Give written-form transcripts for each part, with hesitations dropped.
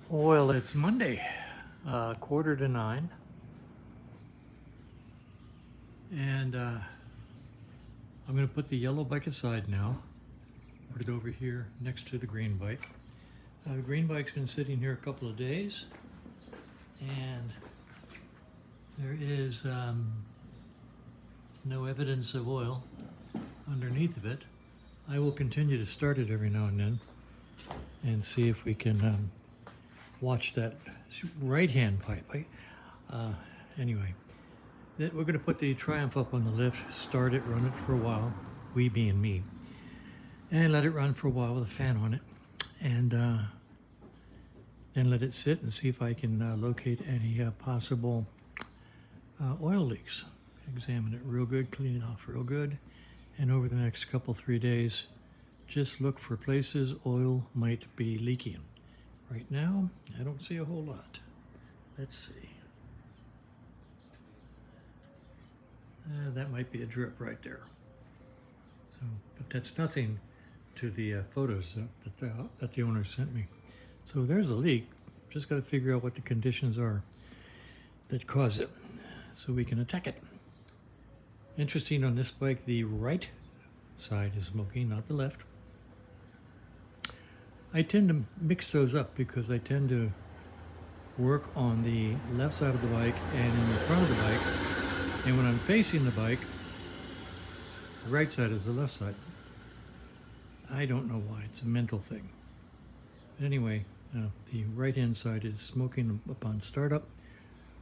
Well, it's Monday, 8:45, and I'm going to put the yellow bike aside now. Put it over here next to the green bike. The green bike's been sitting here a couple of days, and there is no evidence of oil underneath of it. I will continue to start it every now and then and see if we can watch that right-hand pipe. Anyway, we're going to put the Triumph up on the lift, start it, run it for a while, we being me, and let it run for a while with a fan on it, and then let it sit and see if I can locate any possible oil leaks. Examine it real good, clean it off real good, and over the next couple, 3 days, just look for places oil might be leaking. Right now, I don't see a whole lot. Let's see. That might be a drip right there. So, but that's nothing to the photos that the owner sent me. So there's a leak. Just got to figure out what the conditions are that cause it, so we can attack it. Interesting, on this bike, the right side is smoking, not the left. I tend to mix those up because I tend to work on the left side of the bike and in the front of the bike. And when I'm facing the bike, the right side is the left side. I don't know why, it's a mental thing. But anyway, the right hand side is smoking upon startup.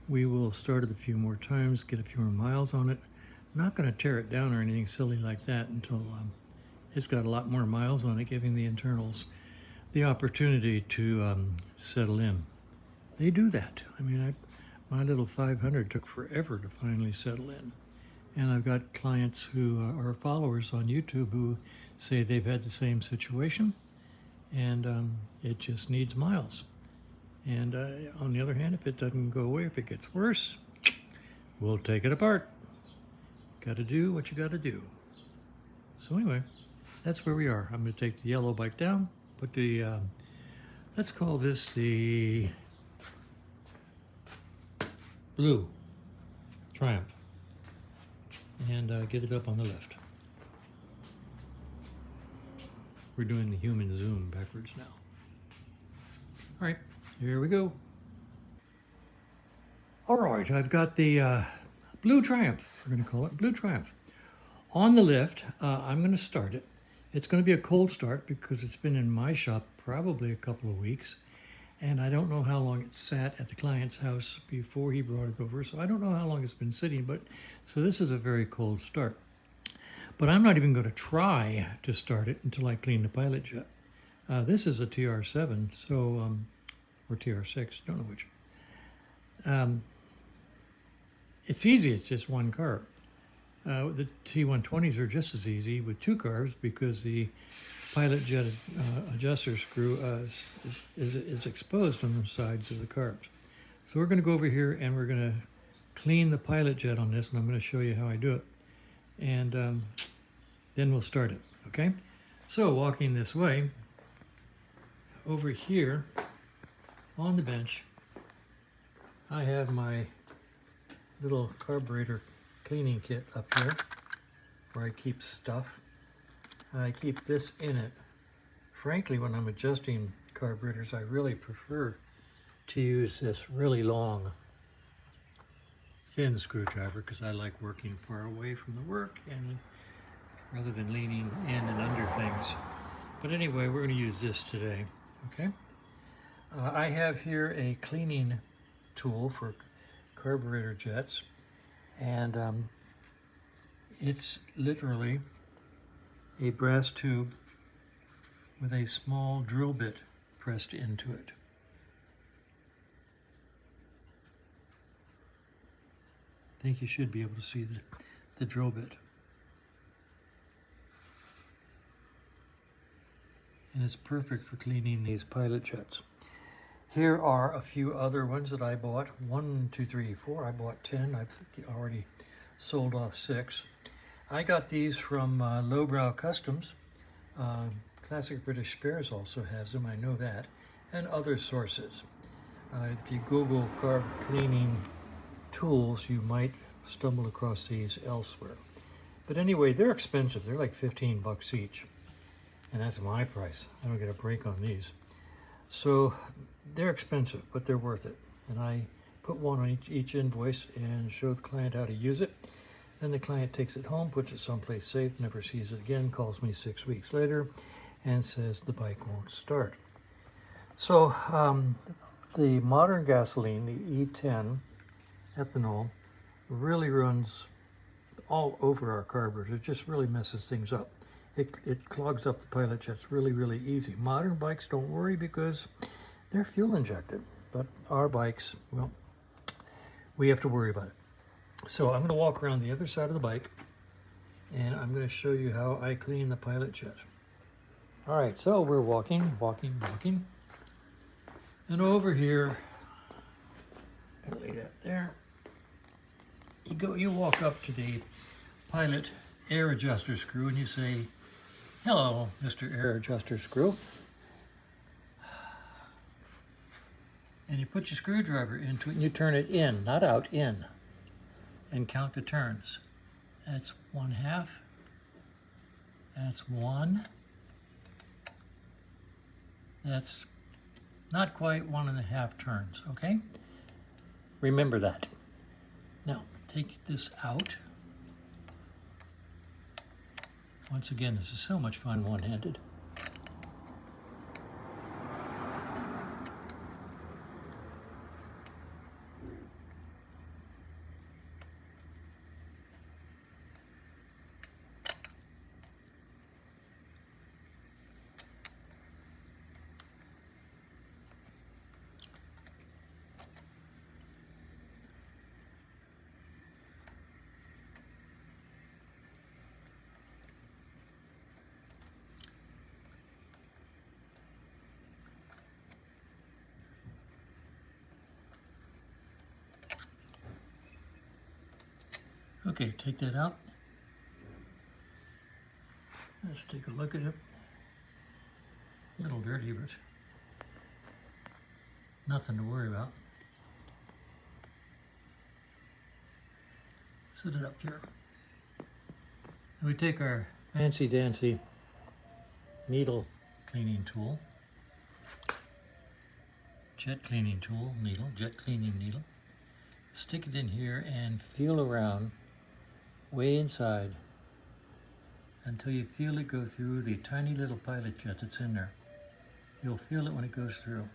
We will start it a few more times, get a few more miles on it. Not going to tear it down or anything silly like that until it's got a lot more miles on it, giving the internals the opportunity to settle in. They do that. I mean, my little 500 took forever to finally settle in. And I've got clients who are followers on YouTube who say they've had the same situation, and it just needs miles. And on the other hand, if it doesn't go away, if it gets worse, we'll take it apart. Got to do what you got to do. So anyway, that's where we are. I'm going to take the yellow bike down, put the, let's call this the blue Triumph, and get it up on the left. We're doing the human zoom backwards now. All right, here we go. All right, I've got the blue Triumph. We're going to call it Blue Triumph. On the lift, I'm going to start it. It's going to be a cold start because it's been in my shop probably a couple of weeks, and I don't know how long it sat at the client's house before he brought it over, so I don't know how long it's been sitting, but so this is a very cold start. But I'm not even going to try to start it until I clean the pilot jet. This is a TR7, so or TR6, don't know which. It's easy, it's just one carb. The T120s are just as easy with two carbs because the pilot jet adjuster screw is exposed on the sides of the carbs. So we're going to go over here and we're going to clean the pilot jet on this, and I'm going to show you how I do it. And then we'll start it, okay? So walking this way, over here on the bench, I have my little carburetor cleaning kit up here where I keep stuff. I keep this in it. Frankly, when I'm adjusting carburetors, I really prefer to use this really long, thin screwdriver because I like working far away from the work and rather than leaning in and under things. But anyway, we're going to use this today, okay? I have here a cleaning tool for carburetor jets, and it's literally a brass tube with a small drill bit pressed into it. I think you should be able to see the drill bit. And it's perfect for cleaning these pilot jets. Here are a few other ones that I bought. 1, 2, 3, 4. I bought 10. I've already sold off 6. I got these from Lowbrow Customs. Classic British Spares also has them, I know that, and other sources. If you Google carb cleaning tools, you might stumble across these elsewhere. But anyway, they're expensive. They're like 15 bucks each. And that's my price. I don't get a break on these. So they're expensive, but they're worth it. And I put one on each invoice and show the client how to use it. Then the client takes it home, puts it someplace safe, never sees it again, calls me 6 weeks later and says the bike won't start. So the modern gasoline, the E10 ethanol, really runs all over our carburetors. It just really messes things up. It clogs up the pilot jets really easy. Modern bikes, don't worry, because they're fuel injected. But our bikes, well, we have to worry about it. So I'm going to walk around the other side of the bike, and I'm going to show you how I clean the pilot jet. All right, so we're walking. And over here, I'll lay that there. You walk up to the pilot air adjuster screw and you say, "Hello, Mr. Air Adjuster Screw." And you put your screwdriver into it and you turn it in, not out, in. And count the turns. That's 1/2. That's 1. That's not quite 1.5 turns, okay? Remember that. Now, take this out. Once again, this is so much fun one-handed. Okay, take that out. Let's take a look at it. A little dirty, but nothing to worry about. Set it up here. And we take our fancy dancy needle cleaning tool, jet cleaning tool, needle, jet cleaning needle. Stick it in here and feel around way inside until you feel it go through the tiny little pilot jet that's in there. You'll feel it when it goes through.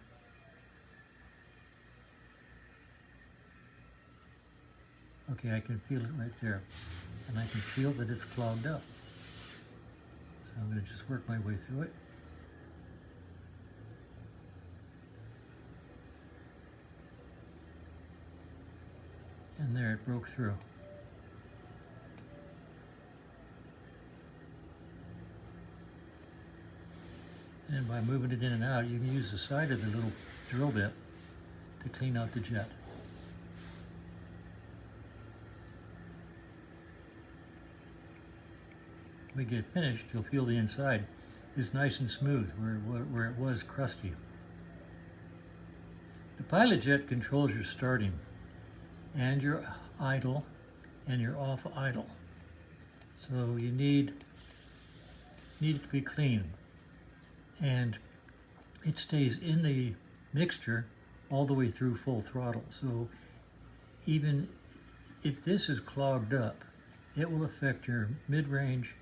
Okay, I can feel it right there. And I can feel that it's clogged up. So I'm going to just work my way through it. And there, it broke through. And by moving it in and out, you can use the side of the little drill bit to clean out the jet. When we get finished, you'll feel the inside is nice and smooth where it was crusty. The pilot jet controls your starting and your idle and your off idle. So you need it to be clean. And it stays in the mixture all the way through full throttle. So even if this is clogged up, it will affect your mid-range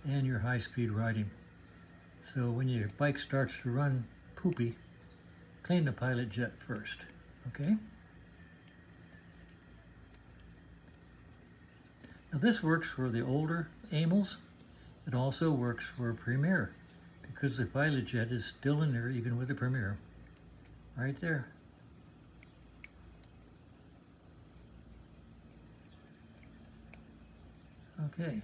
and your high-speed riding. So when your bike starts to run poopy, clean the pilot jet first, okay? Now this works for the older Amels. It also works for Premier, because the pilot jet is still in there even with the Premier. Right there. Okay.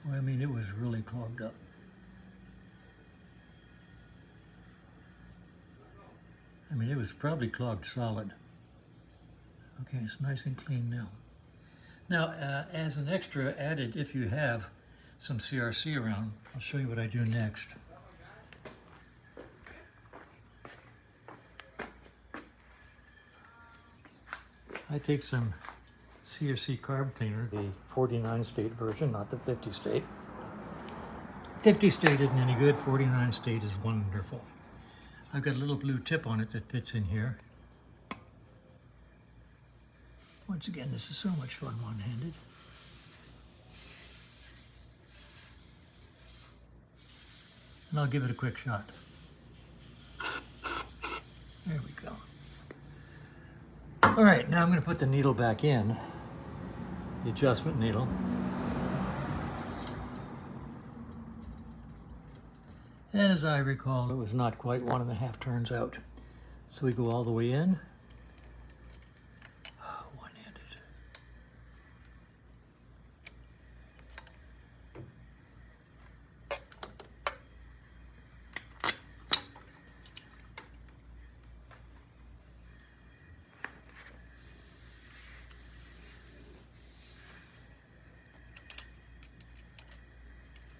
Well, I mean, it was really clogged up. I mean, it was probably clogged solid. Okay, it's nice and clean now. Now, as an extra added, if you have some CRC around, I'll show you what I do next. I take some CRC carb cleaner, the 49 state version, not the 50 state. 50 state isn't any good, 49 state is wonderful. I've got a little blue tip on it that fits in here. Once again, this is so much fun one-handed. And I'll give it a quick shot. There we go. All right, now I'm going to put the needle back in, the adjustment needle. And as I recall, it was not quite 1.5 turns out. So we go all the way in. One-handed.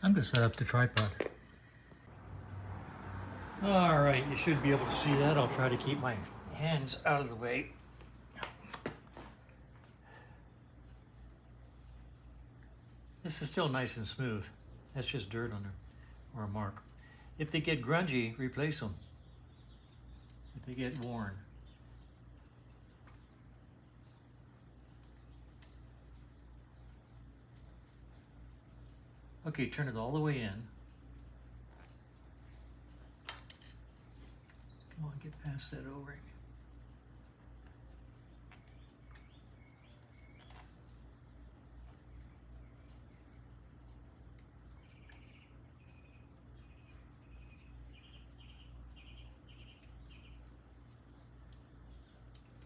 I'm going to set up the tripod. All right, you should be able to see that. I'll try to keep my hands out of the way. This is still nice and smooth. That's just dirt on there, or a mark. If they get grungy, replace them. If they get worn. Okay, turn it all the way in. Come on, get past that O-ring.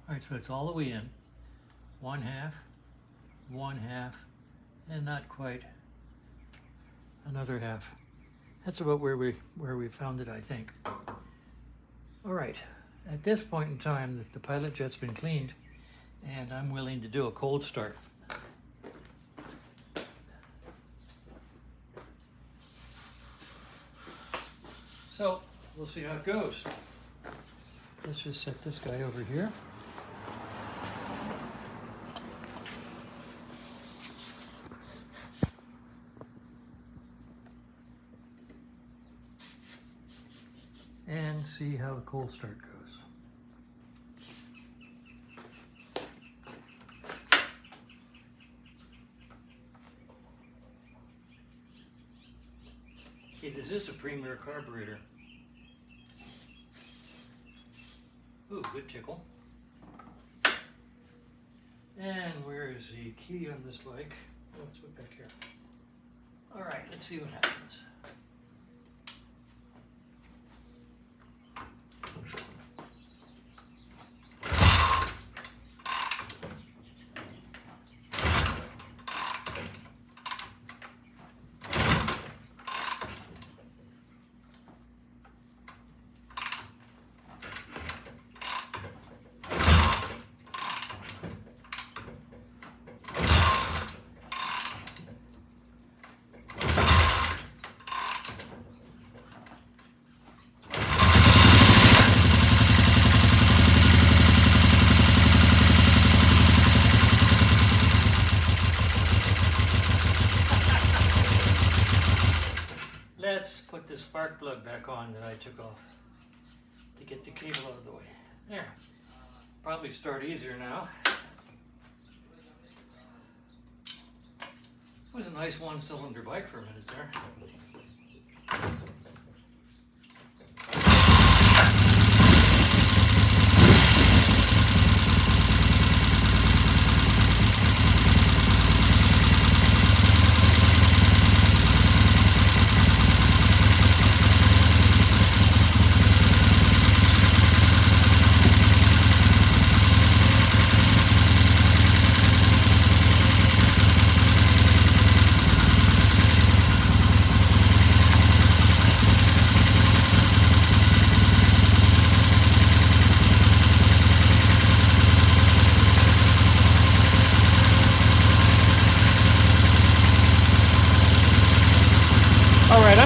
All right, so it's all the way in. 1/2, 1/2, and not quite another half. That's about where we found it, I think. All right, at this point in time, the pilot jet's been cleaned, and I'm willing to do a cold start. So, we'll see how it goes. Let's just set this guy over here. And see how the cold start goes. Okay, this is a premier carburetor. Ooh, good tickle. And where is the key on this bike? Oh, it's put back here. All right, let's see what happens. Let's put the spark plug back on that I took off to get the cable out of the way. There. Probably start easier now. It was a nice one-cylinder bike for a minute there.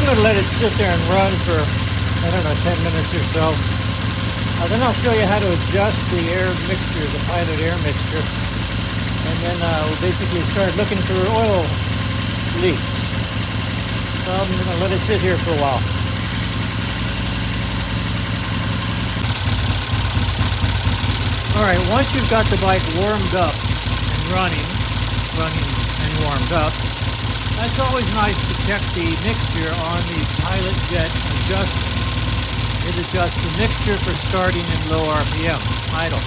going to let it sit there and run for, I don't know, 10 minutes or so. Then I'll show you how to adjust the air mixture, the pilot air mixture. And then we'll basically start looking for oil leaks. So I'm going to let it sit here for a while. Alright, once you've got the bike warmed up and running and warmed up, it's always nice to check the mixture on the pilot jet adjuster. It adjusts the mixture for starting in low RPM, idle.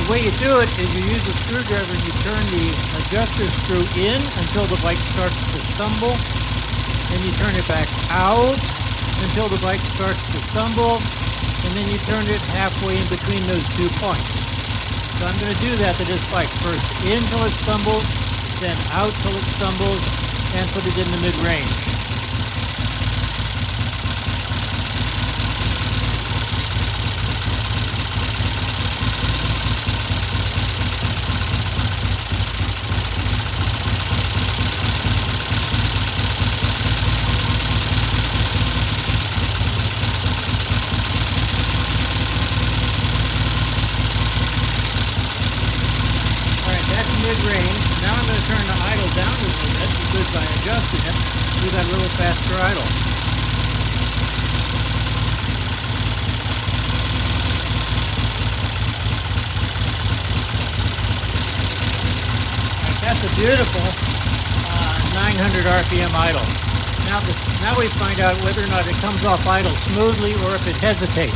The way you do it is you use a screwdriver and you turn the adjuster screw in until the bike starts to stumble. Then you turn it back out until the bike starts to stumble. And then you turn it halfway in between those 2 points. So I'm going to do that to this bike. First in till it stumbles, then out till it stumbles, and put it in the mid-range. Mid-range. Now I'm going to turn the idle down a little bit because by adjusting it, we got a little faster idle. Right, that's a beautiful 900 RPM idle. Now we find out whether or not it comes off idle smoothly or if it hesitates.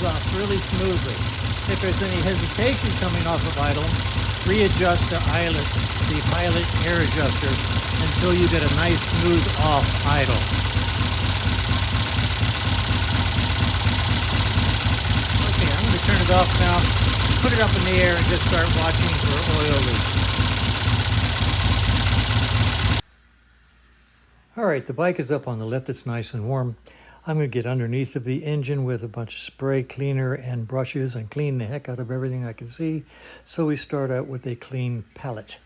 Off really smoothly. If there's any hesitation coming off of idle, readjust the pilot air adjuster until you get a nice smooth off idle. Okay, I'm going to turn it off now, put it up in the air and just start watching for oil leaks. Alright, the bike is up on the lift, it's nice and warm. I'm going to get underneath of the engine with a bunch of spray cleaner and brushes and clean the heck out of everything I can see. So we start out with a clean palette.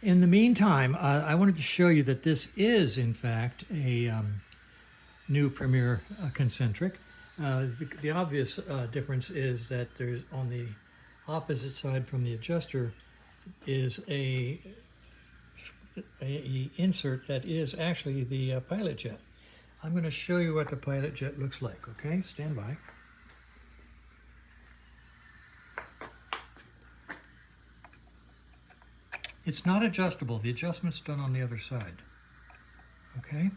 In the meantime, I wanted to show you that this is in fact a new Premier concentric. The obvious difference is that there's on the opposite side from the adjuster is a insert that is actually the pilot jet. I'm going to show you what the pilot jet looks like, okay? Stand by. It's not adjustable. The adjustment's done on the other side, okay?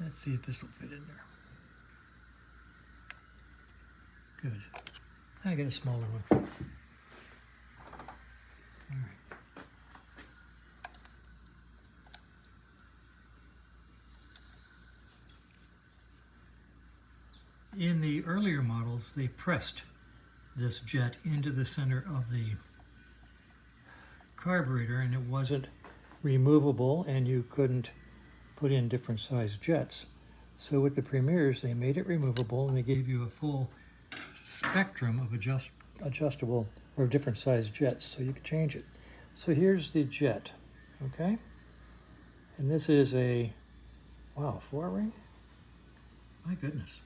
Let's see if this will fit in there. Good. I get a smaller one. All right. In the earlier models, they pressed this jet into the center of the carburetor and it wasn't removable and you couldn't put in different size jets. So with the Premiers, they made it removable and they gave you a full spectrum of adjustable or different size jets so you could change it. So here's the jet, okay? And this is a, wow, 4-ring? My goodness.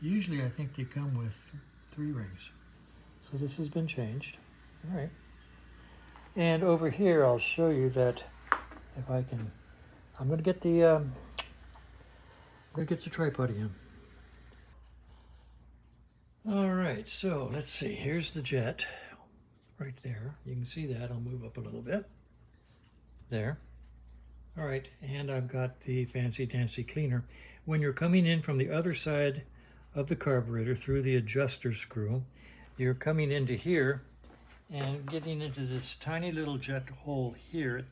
Usually I think they come with 3 rings. So this has been changed. All right. And over here I'll show you that if I can, I'm going to get the tripod again. All right, so let's see. Here's the jet right there. You can see that. I'll move up a little bit. There. All right, and I've got the fancy dancy cleaner. When you're coming in from the other side of the carburetor through the adjuster screw, you're coming into here and getting into this tiny little jet hole here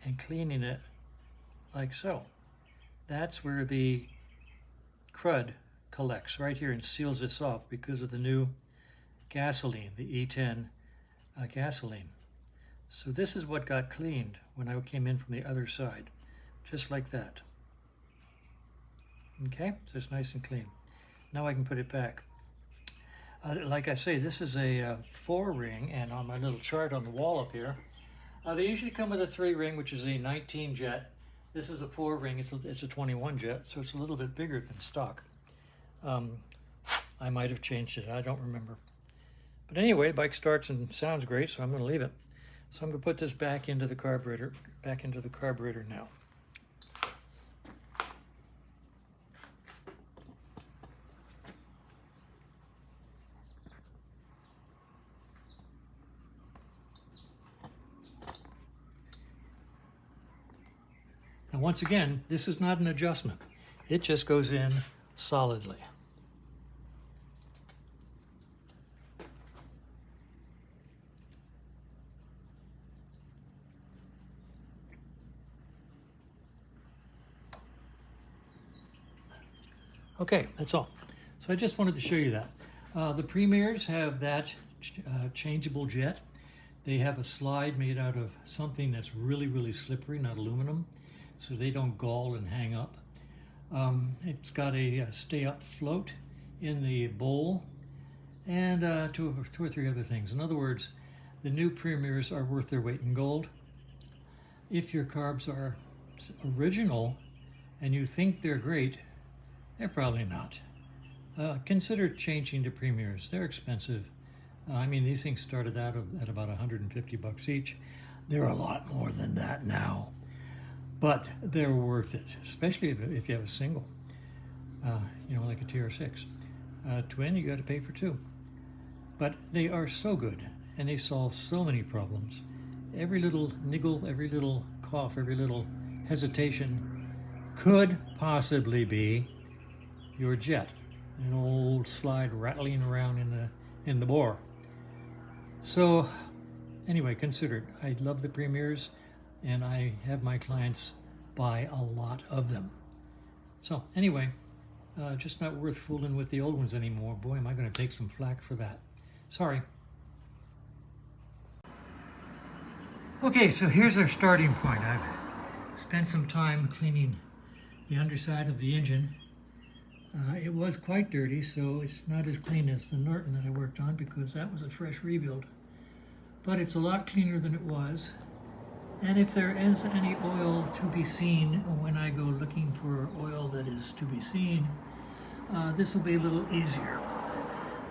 and cleaning it like so. That's where the crud collects right here and seals this off because of the new gasoline, the E10 gasoline. So this is what got cleaned when I came in from the other side, just like that. Okay, so it's nice and clean. Now I can put it back. Like I say, this is a 4-ring, and on my little chart on the wall up here, they usually come with a 3-ring, which is a 19 jet. This is a 4-ring, it's a 21 jet, so it's a little bit bigger than stock. I might have changed it, I don't remember. But anyway, the bike starts and sounds great, so I'm going to leave it. So I'm going to put this back into the carburetor now. Now once again, this is not an adjustment. It just goes in solidly. Okay, that's all. So I just wanted to show you that. The Premiers have that changeable jet. They have a slide made out of something that's really, really slippery, not aluminum, so they don't gall and hang up. It's got a stay-up float in the bowl and two or three other things. In other words, the new Premiers are worth their weight in gold. If your carbs are original and you think they're great, they're probably not. Consider changing to Premiers. They're expensive. I mean, these things started out at about 150 bucks each. They're a lot more than that now, but they're worth it, especially if you have a single, you know, like a TR6. Twin, you got to pay for 2. But they are so good, and they solve so many problems. Every little niggle, every little cough, every little hesitation could possibly be your jet, an old slide rattling around in the bore. So anyway, consider it. I love the Premiers, and I have my clients buy a lot of them. So anyway, just not worth fooling with the old ones anymore. Boy, am I going to take some flack for that. Sorry. Okay, so here's our starting point. I've spent some time cleaning the underside of the engine. It was quite dirty, so it's not as clean as the Norton that I worked on because that was a fresh rebuild. But it's a lot cleaner than it was. And if there is any oil to be seen when I go looking for oil that is to be seen, this will be a little easier.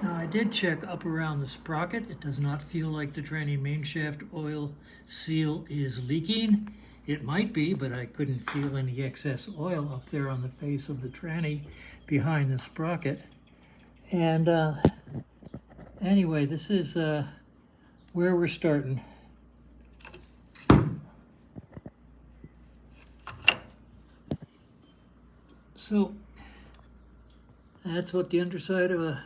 Now I did check up around the sprocket. It does not feel like the tranny main shaft oil seal is leaking. It might be, but I couldn't feel any excess oil up there on the face of the tranny behind the sprocket. And anyway, this is where we're starting. So that's what the underside of a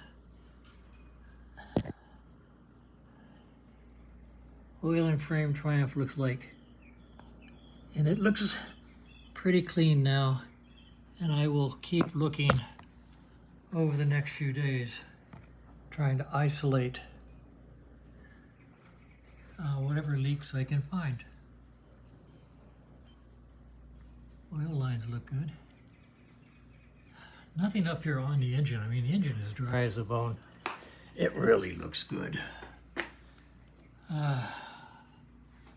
oil and frame Triumph looks like. And it looks pretty clean now, and I will keep looking over the next few days, trying to isolate whatever leaks I can find. Oil lines look good. Nothing up here on the engine. I mean, the engine is dry as a bone. It really looks good.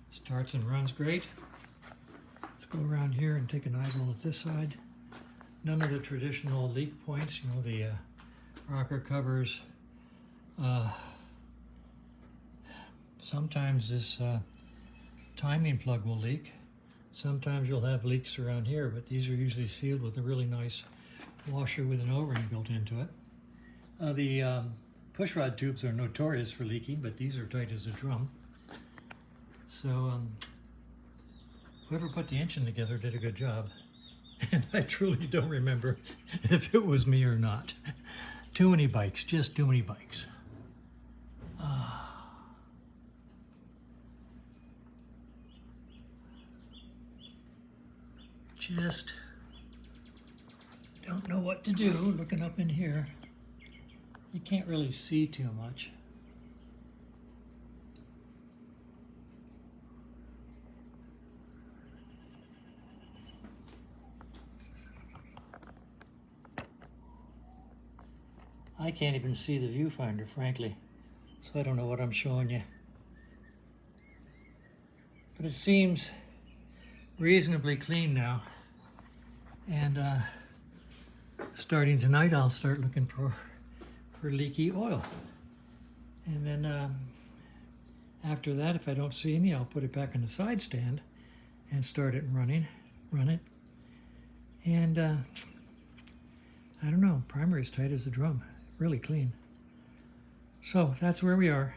Starts and runs great. Go around here and take an eyeball at this side. None of the traditional leak points, you know, the rocker covers. Sometimes this timing plug will leak. Sometimes you'll have leaks around here, but these are usually sealed with a really nice washer with an O-ring built into it. The pushrod tubes are notorious for leaking, but these are tight as a drum. So whoever put the engine together did a good job. And I truly don't remember if it was me or not. Too many bikes, just too many bikes. Just don't know what to do looking up in here. You can't really see too much. I can't even see the viewfinder, frankly, so I don't know what I'm showing you. But it seems reasonably clean now. And starting tonight, I'll start looking for leaky oil. And then after that, if I don't see any, I'll put it back in the side stand and start it run it. And I don't know, primer is tight as a drum, really clean. So that's where we are.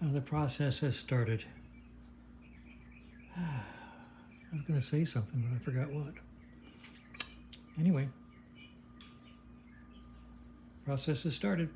The process has started. I was going to say something, but I forgot what. Anyway, process has started.